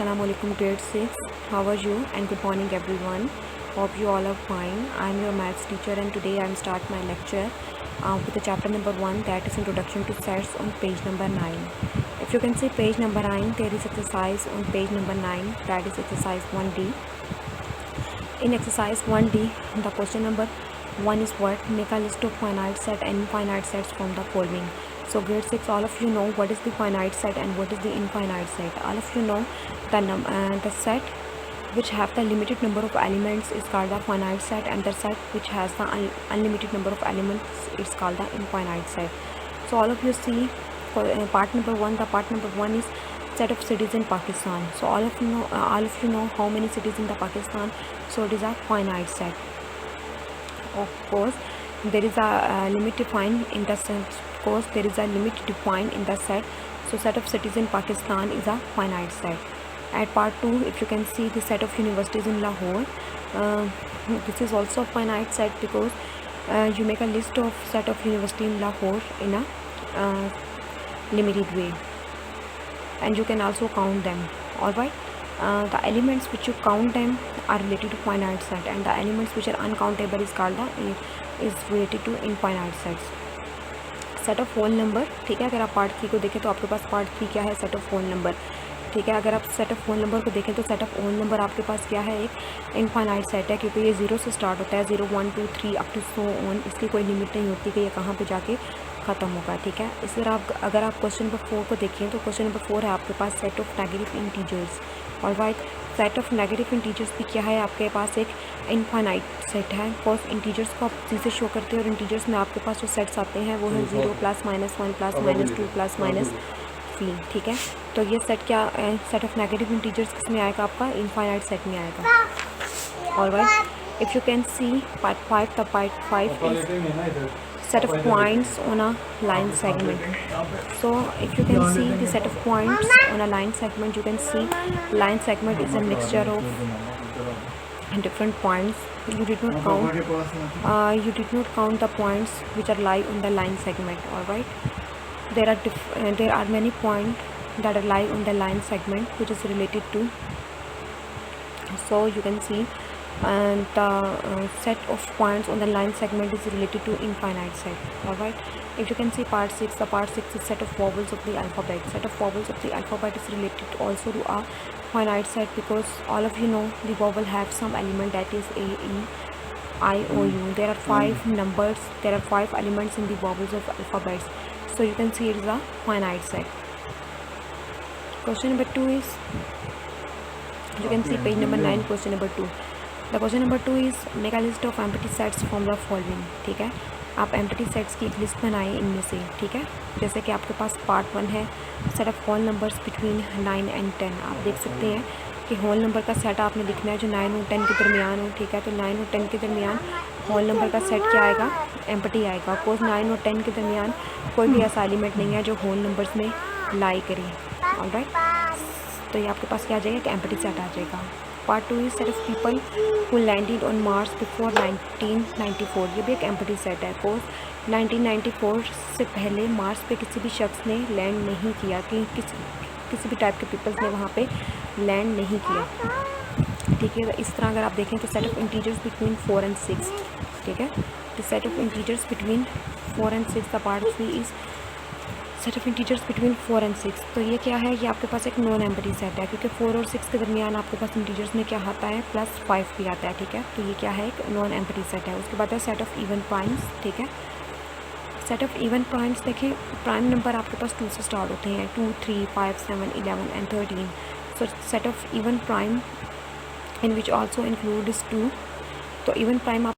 Assalamu alaikum grade 6. How are you and good morning everyone. Hope you all are fine. I am your maths teacher and today I am start my lecture with the chapter number 1, that is introduction to sets, on page number 9. If you can see page number 9, there is exercise on page number 9, that is exercise 1D. In exercise 1D, the question number 1 is what? Make a list of finite set and infinite sets from the following. So grade 6, all of you know what is the finite set and what is the infinite set. All of you know the set which have the limited number of elements is called the finite set, and the set which has the unlimited number of elements is called the infinite set. So all of you see for part number 1, the part number 1 is set of cities in Pakistan. So all of you know how many cities in the Pakistan. So it is a finite set. Of course there is a limit defined in the set. Of course there is a limit defined in the set. So set of cities in Pakistan is a finite set. At part 2, if you can see the set of universities in Lahore, this is also a finite set because you make a list of set of university in Lahore in a limited way, and you can also count them. Alright, the elements which you count them are related to finite set, and the elements which are uncountable is called is related to infinite sets. Set of whole number, ठीक है. अगर आप part 3 को देखें तो आपके पास part 3 क्या है? सेट ऑफ होल नंबर, ठीक है. अगर आप सेट ऑफ होल नंबर को देखें तो सेट ऑफ होल नंबर आपके पास क्या है? एक इनफाइनाइट सेट है, क्योंकि ये 0 से स्टार्ट होता है. 0 1 2 3 अप टू सो ऑन. इसकी कोई लिमिट नहीं होती कि ये कहाँ पे जाके ख़त्म होगा, ठीक है. इस तरह अगर आप क्वेश्चन नंबर 4 को देखें तो क्वेश्चन नंबर 4 है आपके पास set of negative integers. Alright, set of negative integers भी क्या है? आपके पास एक इनफाइनाइट सेट है. बिकॉज इंटीजर्स को आप चीज़ें शो करते हैं और इंटीजर्स में आपके पास जो सेट्स आते हैं वो है 0 +, -1 +, -2 +, -3, ठीक है. तो ये सेट क्या सेट ऑफ नेगेटिव इंटीजर्स किस में आएगा? आपका इनफाइनाइट सेट में आएगा. Alright, if you can see part 5, the part 5 is set of points on a line segment. So if you can see the set of points on a line segment, you can see line segment is a mixture of different points. You did not count the points which are lie on the line segment. All right, there are many points that are lie on the line segment which is related to. So you can see and the set of points on the line segment is related to infinite set. Alright, if you can see part 6, the part 6 is set of vowels of the alphabet. Set of vowels of the alphabet is related also to a finite set, because all of you know the vowel have some element, that is A, E, I, O, U. There are 5 numbers, there are 5 elements in the vowels of alphabets. So you can see it is a finite set. Question number 2 is, you can see page number 9, question number 2. The question number 2 is make a list of empty sets from the following. ठीक है, आप empty sets की एक list बनाएं इनमें से, ठीक है. जैसे कि आपके पास पार्ट 1 है set of whole numbers between 9 and 10. आप देख सकते हैं कि होल नंबर का सेट आपने लिखना है जो 9 और 10 के दरमियान हो, ठीक है. तो 9 और 10 के दरमियान होल नंबर का सेट क्या आएगा? एम्प्टी आएगा. सपोज 9 और 10 के दरमियान कोई भी ऐसा एलिमेंट नहीं है जो होल नंबर्स में लाई करे. ऑलराइट, तो ये आपके पास क्या आ जाएगा? कि एम्प्टी सेट आ जाएगा. Part 2 is set of people who landed on Mars before 1994. ये भी एक एम्प्टी सेट है. कोर्स 1994 से पहले मार्स पे किसी भी शख्स ने लैंड नहीं किया, कि किसी भी टाइप के पीपल्स ने वहाँ पे लैंड नहीं किया, ठीक है. इस तरह अगर आप देखें तो set of integers between 4 and 6, ठीक है. The set of integers between 4 and 6, the part 3 is set of integers between 4 and 6. तो ये क्या है? ये आपके पास एक नॉन एम्प्टी सेट है, क्योंकि 4 और 6 के दरमियान आपके पास इंटीजर्स में क्या आता है? +5 भी आता है, ठीक है. तो ये क्या है? एक नॉन एम्प्टी सेट है. उसके बाद है सेट ऑफ इवन प्राइम्स, ठीक है. सेट ऑफ इवन प्राइम्स देखें, प्राइम नंबर आपके पास 2 से स्टार्ट होते हैं. 2 3 5 7 11 and 13. So set of even prime in which also include is 2. तो इवन प्राइम